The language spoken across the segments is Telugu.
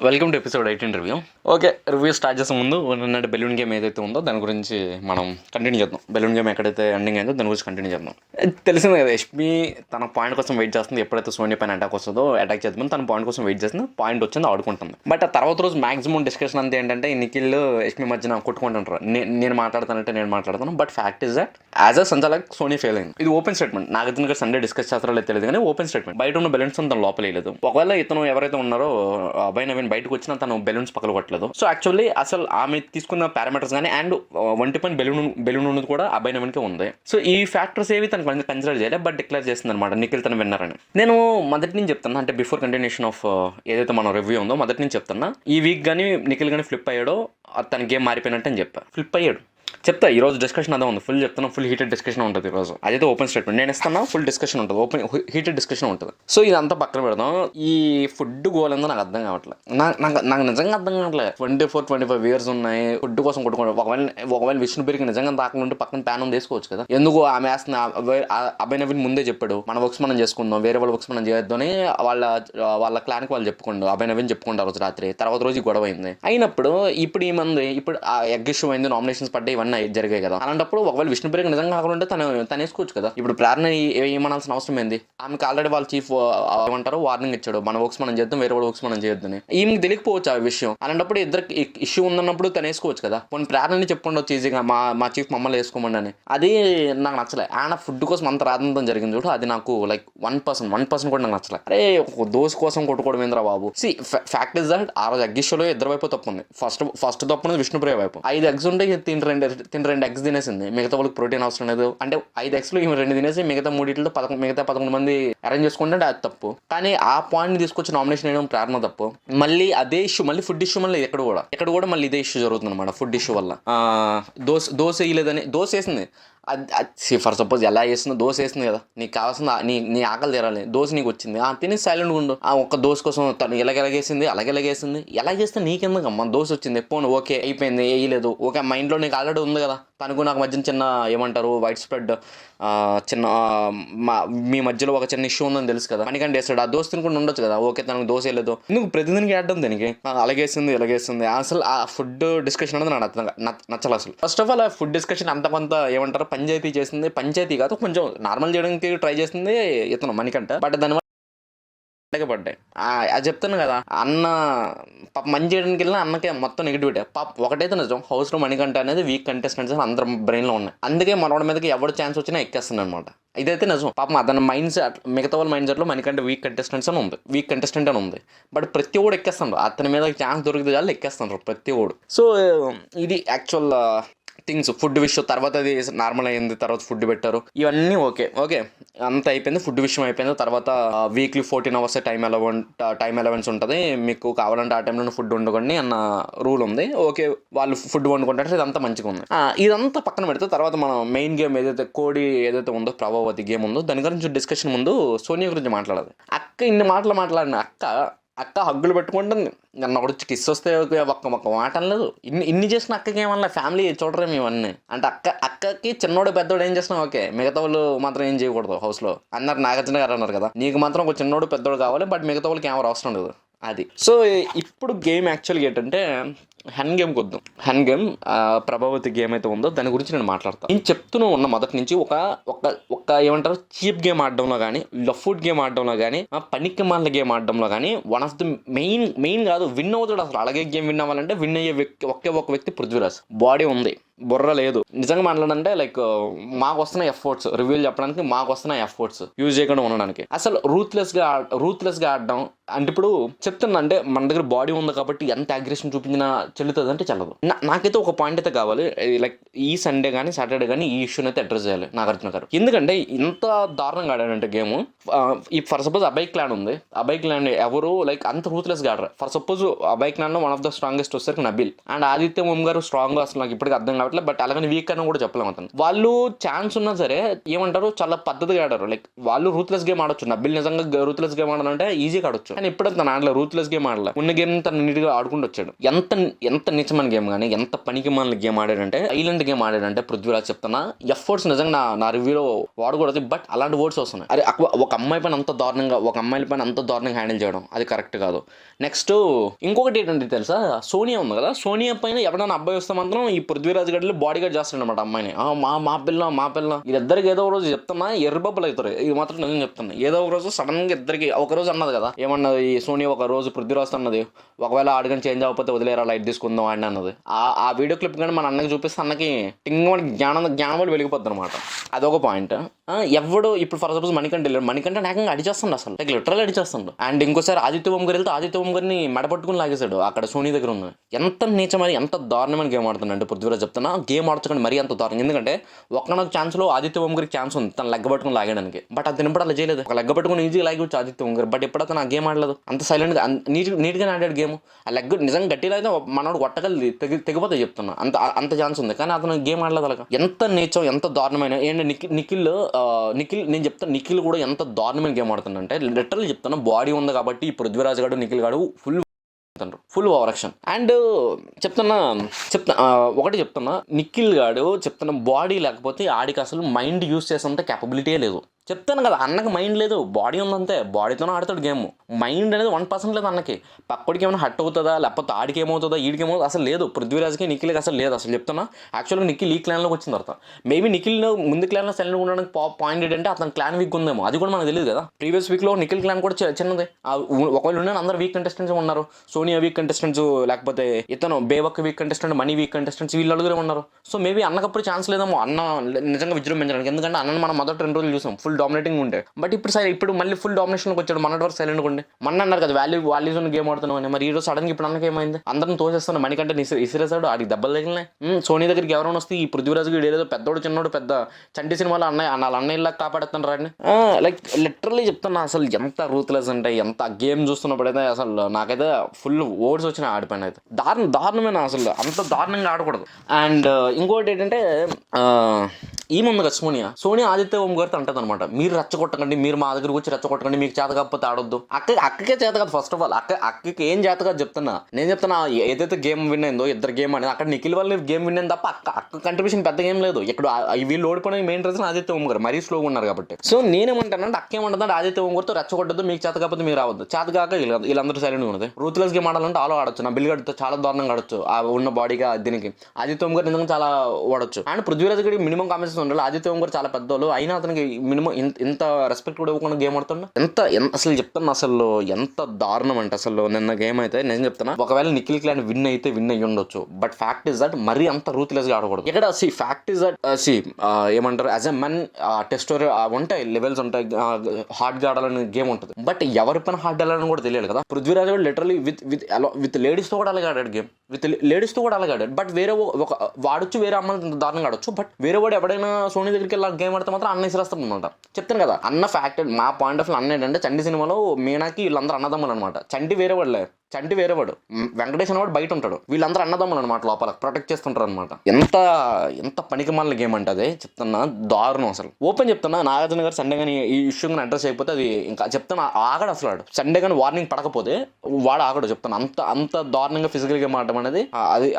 Welcome to episode 18 review. Okay, review start చేసే ముందు నిన్నటి బెలూన్ గేమ్ ఏదైతే ఉందో దాని గురించి మనం కంటిన్యూ చేద్దాం. బెలూన్ గేమ్ ఎక్కడైతే ఎండింగ్ అయిందో దాని గురించి కంటిన్యూ చేద్దాం. తెలిసింది కదా, యష్మి తన పాయింట్ కోసం వెయిట్ చేస్తుంది. ఎప్పుడైతే సోనీ పైన అటాక్ వస్తుందో అటాక్ చేద్దాం తన పాయింట్ కోసం వెయిట్ చేస్తుంది. పాయింట్ వచ్చింది, ఆడుకుంటుంది. బట్ ఆ తర్వాత రోజు మాక్సిమం డిస్కషన్ అంతా ఏంటంటే నిఖిల్ యష్మి మధ్యన కొట్టుకుంటుంటారు. నేను మాట్లాడతానంటే నేను మాట్లాడతాను. But fact is that as a sanchalak Soni fail అయింది. ఇది ఓపెన్ స్టేట్మెంట్. నాగార్జున గారు సండే డిస్కస్ చేస్తారో తెలియదు కానీ ఓపెన్ స్టేట్మెంట్. బయట ఉన్న బెలూన్స్ తన లోపల లేదు. ఒకవేళ ఇతను ఎవరైతే ఉన్నారో అబ్బాయి నవీన్ బయటకు వచ్చినా తను బెలూన్స్ పక్కన కొట్టలేదు. సో యాక్చువల్లీ అసలు ఆమె తీసుకున్న పారామీటర్స్ కానీ అండ్ ఒంటి పైన బెలూన్ ఉన్నది కూడా అబ్బాయి నవీన్కే ఉంది. సో ఈ ఫ్యాక్టర్స్ ఏవి తనకు కన్సిడర్ చేయలేదు. బట్ డిక్లేర్ చేస్తుంది అనమాట నిఖిల్ తన విన్నర్ అని. నేను మొదటి నుంచి చెప్తున్నా, అంటే బిఫోర్ కంటిన్యూషన్ ఆఫ్ ఏదైతే మన రివ్యూ ఉందో మొదటి నుంచి చెప్తున్నా, ఈ వీక్ కానీ నిఖిల్ కానీ ఫ్లిప్ అయ్యాడో తన గేమ్ మారిపోయినట్టు అని చెప్పా. ఫ్లిప్ అయ్యాడు చెప్తా. ఈ రోజు డిస్కషన్ అదే ఉంది. ఫుల్ చెప్తాను, ఫుల్ హీటెడ్ డిస్కషన్ ఉంటుంది ఈరోజు. అదైతే ఓపెన్ స్టేట్మెంట్ నేను ఇస్తాను. ఫుల్ డిస్కషన్ ఉంటుంది, ఓపెన్ హీటెడ్ డిస్కషన్ ఉంటుంది. సో ఇదంతా పక్కన పెడదాం. ఈ ఫుడ్ గోల్ ఏందో నాకు అర్థం కావట్లేదు. నాకు నిజంగా అర్థం కావట్లేదు. 24-25 ఇయర్స్ ఉన్నాయి, ఫుడ్ కోసం కొట్టుకోండి. ఒకవేళ విష్ణుబిరికి నిజంగా తాకుండా పక్కన ప్యాన్ ఉంది వేసుకోవచ్చు కదా. ఎందుకు ఆమె వేస్తున్న అబ్బాయి నవీన్ ముందే చెప్పాడు, మన వర్క్స్ మనం చేసుకుందాం, వేరే వాళ్ళ వర్క్స్ మనం చేయొద్దు అని వాళ్ళ క్లాన్కి వాళ్ళు చెప్పుకోండు. అబ్బాయి నవీన్ చెప్పుకుంటారు రోజు రాత్రి. తర్వాత రోజు గొడవ అయింది. అయినప్పుడు ఇప్పుడు ఈ మంది ఇప్పుడు ఆ ఎగ్ ఇష్యూ అయింది, నామినేషన్స్ పడ్డాయి, ఇవన్నీ జరిగాయి కదా. అలాంటప్పుడు ఒకవేళ విష్ణుప్రియకి నిజంగా కాకుండా తను వేసుకోవచ్చు కదా. ఇప్పుడు ప్రేరణ ఏమనాల్సిన అవసరం ఏంది? ఆమెకు ఆల్రెడీ వాళ్ళ చీఫ్ ఏమంటారు వార్నింగ్ ఇచ్చాడు, మన వర్క్స్ మనం చేద్దాం, వేరే వాళ్ళ వర్క్స్ మనం చేయొద్దని. ఈమెకి తెలియకపోవచ్చు ఆ విషయం. అలాంటప్పుడు ఇద్దరికి ఇష్యూ ఉందన్నప్పుడు తను వేసుకోవచ్చు కదా. కొన్ని ప్రేరణని చెప్పుకుండొచ్చు ఈజీగా, మా చీఫ్ మమ్మల్ని వేసుకోమండి అని. అది నాకు నచ్చలే. ఆయన ఫుడ్ కోసం అంత రాదంతం జరిగింది చూడు, అది నాకు లైక్ 1% కూడా నాకు నచ్చలే. అరే దోశ కోసం కొట్టుకోవడం ఏంద్రా బాబు. సి ఫ్యాక్ట్ ఇస్ దట్ ఆ రోజు అగ్గిషోలో ఇద్దరు వైపు తప్పు ఉంది. ఫస్ట్ తప్పు ఉంది విష్ణుప్రియ వైపు. 5 eggs ఉంటే తిని 2 eggs తినేసింది. మిగతా వాళ్ళకి ప్రోటీన్ అవసరం లేదు అంటే 5 eggsలో ఈమె 2 తినేసి మిగతా 3 మిగతా 11 మంది అరేంజ్ చేసుకుంటే అది తప్పు. కానీ ఆ పాయింట్ తీసుకొచ్చి నామినేషన్ వేయడం ప్రేరణ తప్పు. మళ్ళీ అదే ఇష్యూ, మళ్ళీ ఫుడ్ ఇష్యూ, మళ్ళీ ఇక్కడ కూడా మళ్ళీ ఇదే ఇష్యూ జరుగుతుంది అనమాట. ఫుడ్ ఇష్యూ వల్ల దోశ వేయలేదని దోశ వేసింది. అది ఫర్ సపోజ్ ఎలా వేస్తుందో దోశ వేసింది కదా, నీకు కావాల్సిన నీ ఆకలి తీరాలి, దోశ నీకు వచ్చింది, తిని సైలెంట్గా ఉండు. ఆ ఒక్క దోశ కోసం తను ఎలాగేసింది ఎలా చేస్తే నీకెందుకమ్మా దోశ వచ్చింది పోను ఓకే అయిపోయింది, వేయలేదు ఓకే మైండ్లో నీకు ఆల్రెడీ ఉంది కదా. తనకు నాకు మధ్యన చిన్న ఏమంటారు వైడ్ స్ప్రెడ్ చిన్న మీ మధ్యలో ఒక చిన్న ఇష్యూ ఉందని తెలుసు కదా. మనకంటే వేస్తాడు ఆ దోశ తినకుండా ఉండొచ్చు కదా. ఓకే తనకు దోశ వేయలేదు, నువ్వు ప్రతిదినికి వేయడం దానికి అలాగేస్తుంది. అసలు ఆ ఫుడ్ డిస్కషన్ అనేది నాకు నచ్చలేదు అసలు. ఫస్ట్ ఆఫ్ ఆల్ ఆ ఫుడ్ డిస్కషన్ అంత కొంత ఏమంటారు పంచాయతీ చేసింది. పంచాయతీ కాదు, కొంచెం నార్మల్ చేయడానికి ట్రై చేసింది ఇతను మణికంఠ. బట్ దాని పడ్డాయి. అది చెప్తాను కదా, అన్న పాప మంచి చేయడానికి వెళ్ళిన అన్నకే మొత్తం నెగిటివిటీ. పాప ఒకటైతే నిజం, హౌస్లో మణికంఠ అనేది వీక్ కంటెస్టెంట్స్ అని అందరం బ్రెయిన్లో ఉన్నాయి. అందుకే మనోడి మీదకి ఎవరు ఛాన్స్ వచ్చినా ఎక్కేస్తుంది అనమాట. ఇదైతే నిజం. పాపం అతని మైండ్ సెట్, మిగతా వాళ్ళ మైండ్ సెట్లో మణికంఠ వీక్ కంటెస్టెంట్ అని ఉంది. బట్ ప్రతి ఓడు ఎక్కేస్తాడు, అతని మీద ఛాన్స్ దొరికితే చాలు ఎక్కేస్తాడు ప్రతి ఓడు. సో ఇది యాక్చువల్ థింగ్స్. ఫుడ్ విషయం తర్వాత అది నార్మల్ అయింది, తర్వాత ఫుడ్ పెట్టారు, ఇవన్నీ ఓకే అంత అయిపోయింది. ఫుడ్ విషయం అయిపోయింది. తర్వాత వీక్లీ 14 hours టైం అలవెన్స్ ఉంటుంది, మీకు కావాలంటే ఆ టైంలో ఫుడ్ వండుకోండి అన్న రూల్ ఉంది. ఓకే వాళ్ళు ఫుడ్ వండుకుంటారు, ఇదంతా మంచిగా ఉంది. ఇదంతా పక్కన పెడితే తర్వాత మనం మెయిన్ గేమ్ ఏదైతే కోడి ఏదైతే ఉందో ప్రభావతి గేమ్ ఉందో దాని గురించి డిస్కషన్ ముందు సోనియా గురించి మాట్లాడాలి. అక్క ఇన్ని మాటలు మాట్లాడిన అక్క హగ్గులు పెట్టుకుంటుంది. నన్ను ఒకటి కిస్ వస్తే ఒక్క మాట అనలేదు. ఇన్ని చేసిన అక్కకి ఏమన్నా ఫ్యామిలీ చూడరేమి ఇవన్నీ అంటే అక్కకి చిన్నోడు పెద్దోడు ఏం చేసినా ఓకే, మిగతా వాళ్ళు మాత్రం ఏం చేయకూడదు హౌస్లో అన్నారు. నాగార్జున గారు అన్నారు కదా, నీకు మాత్రం ఒక చిన్నోడు పెద్దోడు కావాలి, బట్ మిగతా వాళ్ళకి ఏమో అవసరం లేదు అది. సో ఇప్పుడు గేమ్ యాక్చువల్గా ఏంటంటే హెన్ గేమ్కి వద్దాం. హెన్ గేమ్ ప్రభావతి గేమ్ అయితే ఉందో దాని గురించి నేను మాట్లాడతాను. నేను చెప్తూనే ఉన్న మొదటి నుంచి ఒక ఏమంటారు చీప్ గేమ్ ఆడడంలో కానీ, లఫ్వుడ్ గేమ్ ఆడడంలో కానీ, పనికి మాల గేమ్ ఆడడంలో కానీ వన్ ఆఫ్ ది మెయిన్ కాదు విన్ అవుతాడు అసలు. అలాగే గేమ్ విన్ అవ్వాలంటే విన్ అయ్యే వ్యక్తి ఒక వ్యక్తి పృథ్వీరాజ్. బాడీ ఉంది, బుర్ర లేదు. నిజంగా మాట్లాడంటే లైక్ మాకు వస్తున్న ఎఫర్ట్స్ రివ్యూలు చెప్పడానికి, మాకు వస్తున్న ఎఫర్ట్స్ యూజ్ చేయకుండా ఉండడానికి, అసలు రూత్లెస్గా ఆడడం అంటే ఇప్పుడు చెప్తున్నా అంటే మన దగ్గర బాడీ ఉంది కాబట్టి ఎంత అగ్రెషన్ చూపించినా చెల్లుతుంది అంటే చెల్లదు. నాకైతే ఒక పాయింట్ అయితే కావాలి, లైక్ ఈ సండే కానీ సాటర్డే కానీ ఈ ఇష్యూని అయితే అడ్రస్ చేయాలి నాగార్జున గారు. ఎందుకంటే ఇంత దారుణంగా ఆడాడంటే గేమ్. ఈ ఫర్ సపోజ్ అబ్బాయి క్లాన్ ఉంది, అబ్బాయి క్లాన్ ఎవరు లైక్ అంత రూత్లెస్గా ఆడరు. ఫర్ సపోజ్ అబ్బాయి క్లాన్లో వన్ ఆఫ్ ద స్ట్రాంగెస్ట్ వచ్చేసరికి నబీల్ అండ్ ఆదిత్య ఓం గారు స్ట్రాంగ్. అసలు నాకు ఇప్పటికీ అర్థం కావట్లేదు, బట్ అలాగని వీక్ అని కూడా చెప్పలేము. అతను వాళ్ళు ఛాన్స్ ఉన్నా సరే ఏమంటారు, చాలా పద్ధతిగా ఆడారు. లైక్ వాళ్ళు రూత్లెస్ గేమ్ ఆడొచ్చు. నబిల్ నిజంగా రూత్లెస్ గేమ్ ఆడాలంటే ఈజీగా ఆడొచ్చు, కానీ ఎప్పుడైతే తను ఆడలేదు, రూత్లెస్ గేమ్ ఆడలే. ఉన్న గేమ్ తను నీట్గా ఆడుకుంటూ వచ్చాడు. ఎంత నిజమైన గేమ్ కానీ, ఎంత పనికి మాలిన గేమ్ ఆడాడంటే, ఐలాండ్ గేమ్ ఆడాడంటే పృథ్వీరాజ్ చెప్తున్నా, ఎఫర్ట్స్ నిజంగా నా రివ్యూలో వాడకూడదు, బట్ అలాంటి వర్డ్స్ వస్తున్నాయి. అరే ఒక అమ్మాయి పైన అంత దారుణంగా, ఒక అమ్మాయిల పైన అంత దారుణంగా హ్యాండిల్ చేయడం అది కరెక్ట్ కాదు. నెక్స్ట్ ఇంకొకటి ఏంటంటే తెలుసా, సోనియా ఉంది కదా, సోనియా పైన ఎవరైనా అబ్బాయి వస్తే మాత్రం ఈ పృథ్వీరాజ్ గడ్డలు బాడీ గార్డ్ చేస్తాడనమాట అమ్మాయిని. మా పిల్ల వీళ్ళిద్దరికి ఏదో ఒక రోజు చెప్తున్నా ఎర్రబబ్బలు అవుతారు. ఇది మాత్రం నేను చెప్తున్నా. ఏదో ఒక రోజు సడన్ గా ఇద్దరికి, ఒక రోజు అన్నది కదా, ఏమన్నది ఈ సోనియా ఒక రోజు పృథ్వీరాజ్ అన్నది, ఒకవేళ ఆడగానే చేంజ్ అవ్వకపోతే వదిలేరా, లైట్ తీసుకుందాం అని అన్నది. ఆ వీడియో క్లిప్ కానీ మన అన్నకి చూపిస్తే అన్నకి టింగ్ జ్ఞానం వెలిగిపోద్ది అనమాట. అదొక పాయింట్. ఎవడు ఇప్పుడు ఫర్ సపోజ్ మణికంఠ నాకంగా అడిచేస్తుండ అసలు, లైక్ లిటరల్ అడిచేస్తుండు. అండ్ ఇంకోసారి ఆదిత్య ఓం గారు వెళ్తే ఆదిత్య ఓం గారిని మెడపట్టుకుని లాగేశాడు అక్కడ సోనీ దగ్గర ఉంది. ఎంత నీచమని, ఎంత దారుణమైన గేమ్ ఆడుతున్నాడు పృథ్వీరాజ్ చెప్తున్నా. గేమ్ ఆడుతున్నా మరీ అంత దారుణం. ఎందుకంటే ఒక్కనొక ఛాన్స్ లో ఆదిత్య ఓం గారికి ఛాన్స్ ఉంది తను లెగ్గ పట్టుకుని లాగడానికి, బట్ అది తినప్పుడు అలా చేయలేదు. ఒక లెగ్గ పట్టుకుని ఈజీగా లాగవచ్చు ఆదిత్య ఓం గారు, బట్ ఎప్పుడు అతను ఆ గేమ్ ఆడలేదు. అంత సైలెంట్గా నీట్గా ఆడాడు గేమ్. ఆ లెగ్ నిజంగా గట్టిలో అయితే మనోడు కొట్టగలి తెగిపోతే చెప్తున్నా, అంత ఛాన్స్ ఉంది, కానీ అతను గేమ్ ఆడలేదు. అలాగా ఎంత నీచం, ఎంత దారుణమైన. ఏంటంటే నిఖిల్ నేను చెప్తాను, నిఖిల్ కూడా ఎంత దారుణమైన గేమ్ ఆడుతుందంటే, లిటరల్ చెప్తాను, బాడీ ఉంది కాబట్టి ఈ పృథ్వీరాజ్ గాడు నిఖిల్ గాడు ఫుల్ ఓవర్ యాక్షన్. అండ్ ఒకటి చెప్తున్నా, నిఖిల్ గాడు చెప్తున్నా, బాడీ లేకపోతే ఆడికి అసలు మైండ్ యూజ్ చేసేంత క్యాపబిలిటీయే లేదు. చెప్తాను కదా, అన్నకి మైండ్ లేదు, బాడీ ఉందంతే, బాడీతోనే ఆడతాడు గేమ్. మైండ్ అనేది 1% లేదు అన్నకి. పక్కడికి ఏమైనా హట్ అవుతుందా, లేకపోతే ఆడికి ఏమవుతుందా, ఈడికేమవుతుందా అసలు లేదు. పృథ్వీరాజ్కి నిఖిల్కి అసలు లేదు. అసలు చెప్తున్నా, యాక్చువల్గా నిఖిల్ ఈ క్లాన్లోకి వచ్చిన తర్వాత మేబీ నిఖిల్ ముందు క్లాన్లో సైలెంట్గా ఉండడానికి పాయింట్ ఏంటంటే అతను క్లాన్ వీక్ ఉందేమో, అది కూడా మనకు తెలియదు కదా. ప్రీవియస్ వీక్లో నిఖిల్ క్లాన్ కూడా చిన్నదే. ఒకవేళ ఉన్న అందరు వీక్ కంటెస్టెంట్స్ ఉన్నారు. సోనియా వీక్ కంటెస్టెంట్స్, లేకపోతే ఇతను బేవక్ వీక్ కంటెస్టెంట్, మనీ వీక్ కంటెస్టెంట్స్, వీళ్ళు అడుగురే ఉన్నారు. సో మేబీ అన్నకప్పుడు ఛాన్స్ లేదేమో అన్న నిజంగా విజృంభించడానికి. ఎందుకంటే అన్నను మనం మొదటి 2 రోజులు చూసాం ఫుల్ డామినేటింగ్ ఉంటే, బట్ ఇప్పుడు మళ్ళీ ఫుల్ డామినేషన్కి వచ్చాడు. మొన్నటి వరకు సైలెంట్గా ఉండే. మొన్న అన్నారు కదా వాల్యూస్ ఉన్న గేమ్ ఆడుతున్నాం అని, మరి ఈ రోజు సడన్గా ఇప్పుడు అన్నకి ఏమైంది, అందరిని తోసేస్తాను. మణికంటే ఇసిరేసాడు, ఆడికి దెబ్బలు తగిలినాయి. సోనీ దగ్గరికి ఎవరైనా వస్తే ఈ పృథ్వీరాజ్ గడు ఏదో పెద్దోడు చిన్నోడు, పెద్ద చంటి సినిమాలో వాళ్ళ అన్నయ్యలా కాపాడుతాను రాడిని. లైక్ లిటరల్లీ చెప్తున్నా, అసలు ఎంత రూత్లెస్ అంటే, ఎంత గేమ్ చూస్తున్నప్పుడైతే అసలు నాకైతే ఫుల్ ఓవర్స్ వచ్చినాయి ఆడిపోయిన. అయితే దారుణమైన, అసలు అంత దారుణంగా ఆడకూడదు. అండ్ ఇంకోటి ఏంటంటే, ఈముంది కదా సోనియా ఆదిత్య ఓం గారితో అంటది అనమాట, మీరు రెచ్చగొట్టకండి, మీరు మా దగ్గరకు వచ్చి రెచ్చగొట్టకండి, మీకు చేత కాకపోతే ఆడొద్దు. అక్కకే చేత కాదు. ఫస్ట్ ఆఫ్ ఆల్ అక్కకి ఏం చేత కాదు చెప్తున్నా. నేను చెప్తున్నా, ఏదైతే గేమ్ విన్ అయిందో, ఇద్దరు గేమ్ అనేది అక్కడ నిఖిల్ వల్ల గేమ్ విన్ అయింది తప్ప అక్క కంట్రిబ్యూషన్ పెద్ద గేమ్ లేదు. ఇక్కడ వీళ్ళు ఓడిపోయిన మెయిన్ రీజన్ ఆదిత్య ఓం గారు మరీ స్లోగా ఉన్నారు కాబట్టి. సో నేనేమంటానంటే, అక్క ఏమంటుందంటే ఆదిత్య ఓం గారితో రెచ్చగొట్టద్దు, మీకు చేత కాకపోతే మీరు రావద్దు. చేత కాక వీళ్ళందరూ సైలెంట్గా ఉన్నది. రూత్లెస్ గేమ్ ఆడాలంటే ఆలో ఆడొచ్చు, నా బిల్గడ్తో చాలా దారుణంగా ఆడొచ్చు, ఆ ఉన్న బాడీగా దీనికి. ఆదిత్య ఓం గారు నిజంగా చాలా వాడొచ్చు. అండ్ పృథ్వీరాజ్ గడికి మినిమం కాంపిటీషన్ ఉండాలి. ఆదిత్య ఓం గారు చాలా పెద్దోళ్ళు అయినా అతనికి మినిమం ఇంత రెస్పెక్ట్ కూడా ఇవ్వకుండా గేమ్ ఆడుతున్నా. ఎంత అసలు చెప్తాను, అసలు ఎంత దారుణం అంటే, అసలు నిన్న గేమ్ అయితే నేను చెప్తున్నా, ఒకవేళ నిఖిల్ క్లాన్ విన్ అయ్యి ఉండొచ్చు, బట్ ఫ్యాక్ట్ ఇస్ దట్ మరీ అంత రూత్లెస్ గా ఆడకూడదు. ఇక్కడ ఫ్యాక్ట్ ఇస్ దట్ ఏమంటారు, యాజ్ ఎ మెన్ టెస్ట్ ఉంటాయి, లెవెల్స్ ఉంటాయి, హార్డ్ గా ఆడాలని గేమ్ ఉంటుంది, బట్ ఎవరి పైన హార్డ్ ఆడాలని కూడా తెలియాలి కదా. పృథ్వీరాజ్ లిటరలీ విత్ లేడీస్ తో కూడా అలాగే ఆడాడు గేమ్, విత్ లేడీస్ తో కూడా అలాగే ఆడాడు. బట్ వేరే వాడొచ్చు, వేరే అమ్మాయిని దారుణంగా ఆడొచ్చు, బట్ వేరే వాడు ఎవడైనా సోనీ దగ్గరికి వెళ్ళి గేమ్ ఆడితే మాత్రం అన్న ఇసిరేస్తాం అనమాట. చెప్తాను కదా, అన్న ఫ్యాక్ట్ మా పాయింట్ ఆఫ్ వ్యూ అన్న ఏంటంటే, చంటి సినిమాలో మీనాకి వీళ్ళందరూ అన్నదమ్ములు అనమాట. చంటి వేరేవాడు, వెంకటేష్ అనేవాడు బయట ఉంటాడు, వీళ్ళందరూ అన్నదమ్ములు అనమాట, లోపల ప్రొటెక్ట్ చేస్తుంటారు అనమాట. ఎంత పనికిమాలిన గేమ్ అంటే అదే చెప్తున్నా, దారుణం అసలు. ఓపెన్ చెప్తున్నా, నాగార్జున గారు సండే కానీ ఈ ఇష్యూ కానీ అడ్రస్ అయిపోతే అది ఇంకా చెప్తాను ఆగడు అసలు. ఆడు సండే కానీ వార్నింగ్ పడకపోతే వాడు ఆగడు. చెప్తాను అంత దారుణంగా ఫిజికల్ గేమ్ ఆడటం అనేది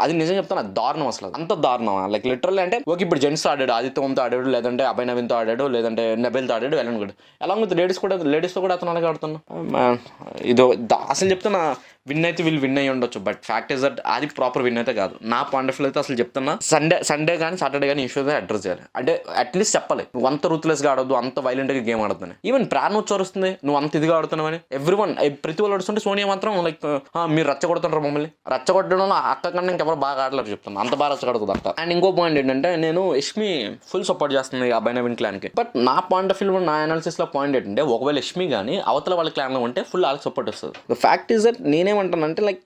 అది నిజం చెప్తాను, దారుణం అసలు. అంత దారుణం. లైక్ లిటరల్లీ అంటే ఓకే, ఇప్పుడు జెంట్స్ ఆడాడు, ఆదిత్య ఓంతో ఆడాడు, లేదంటే అభయ్ నవీన్తో ఆడాడు, లేదంటే నెబెల్తో ఆడాడు, well and good. Along with లేడీస్తో కూడా అతను అలాగే ఆడుతున్నా. ఇదో అసలు చెప్తున్నా, విన్ అయితే వీళ్ళు విన్ అయ్యి ఉండొచ్చు, బట్ ఫ్యాక్ట్ ఇస్ దట్ అది ప్రాపర్ విన్ అయితే కాదు. నా పాయింట్ ఆఫ్ వ్యూ అయితే అసలు చెప్తున్నా, సండే కానీ సాటర్డే కానీ ఇష్యూస్ అడ్రస్ చేయాలి. అంటే అట్లీస్ట్ చెప్పాలి, నువ్వు అంత రూత్లెస్గా ఆడొద్దు, అంత వైలెంట్గా గేమ్ ఆడొద్దని. ఈవెన్ ప్రాణ్ వచ్చి నువ్వు అంత ఇదిగా ఆడుతున్నావని ప్రతి వాళ్ళు ఆడుతుంటే, సోనియా మాత్రం లైక్ మీరు రెచ్చగొడుతున్నారు మమ్మల్ని. రెచ్చగొట్టడంలో అక్క కన్నా ఇంకెవరు బాగా ఆడలేరు చెప్తాను, అంత బాగా రెచ్చగొడుతుంది అక్క. అండ్ ఇంకో పాయింట్ ఏంటంటే, నేను యష్మి ఫుల్ సపోర్ట్ చేస్తుంది అభయ్ నవీన్ క్లాన్కి, బట్ నా పాయింట్ ఆఫ్ వ్యూ, నా అనాలిసిస్లో పాయింట్ ఏంటంటే, ఒకవేళ యష్మి కానీ అవతల వాళ్ళ క్లాన్లో ఉంటే ఫుల్ వాళ్ళకి సపోర్ట్ వస్తుంది. ఫ్యాక్ట్ ఇస్ దట్ నేనే నేనేమంటానంటే like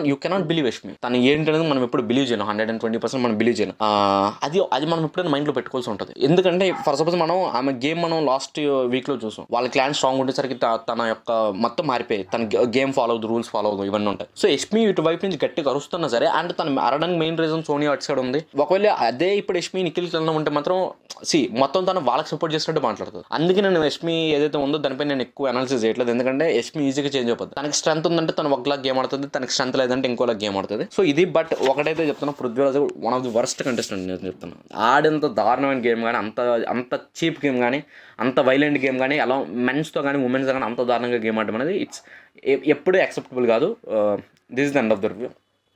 you cannot believe Yashmi. తను ఏంటనేది మనం ఎప్పుడు బిలీవ్ చేయను, 120% మనం బిలీవ్ చేయను. అది మనం ఎప్పుడైనా మైండ్లో పెట్టుకోవాల్సి ఉంటుంది. ఎందుకంటే ఫర్ సపోజ్ మనం ఆమె గేమ్ మనం లాస్ట్ వీక్లో చూసాం, వాళ్ళ క్లాన్ స్ట్రాంగ్ ఉండేసరికి తన యొక్క మొత్తం మారిపోయి తన గేమ్ ఫాలో అవుతుంది, రూల్స్ ఫాలో అవుతుంది, ఇవన్నీ ఉంటాయి. సో యష్మి ఇటు వైపు నుంచి గట్టిగా అరుస్తున్నా సరే, అండ్ తను అరడానికి మెయిన్ రీజన్ సోనియా అటు సైడ్ ఉంది. ఒకవేళ అదే ఇప్పుడు యష్మి నిఖిల్ క్లాన్ ఉంటే మాత్రం మొత్తం తను వాళ్ళకి సపోర్ట్ చేసినట్టు మాట్లాడుతుంది. అందుకే నేను యష్మి ఏదైతే ఉందో దానిపై నేను ఎక్కువ అనాలిసిస్ చేయట్లేదు. ఎందుకంటే యష్మి ఈజీగా చేంజ్ అయిపోతుంది. తనకి స్ట్రెంత్ ఉందంటే తను ఒకలా గేమ్ ఆడుతుంది, తనకి స్ట్రెంత్ లేదంటే ఇంకోలా గేమ్ ఆడుతుంది. సో ఇది బట్ ఒకటైతే చెప్తున్నా, Prithviraj one of the worst contestant నేను చెప్తాను. ఆడంత దారుణమైన గేమ్ కానీ, అంత చీప్ గేమ్ కానీ, అంత వైలెంట్ గేమ్ కానీ, అలా మెన్స్తో కానీ ఉమెన్స్తో కానీ అంత దారుణంగా గేమ్ ఆడడం అనేది ఎప్పుడు యాక్సెప్టబుల్ కాదు. This is the end of the review.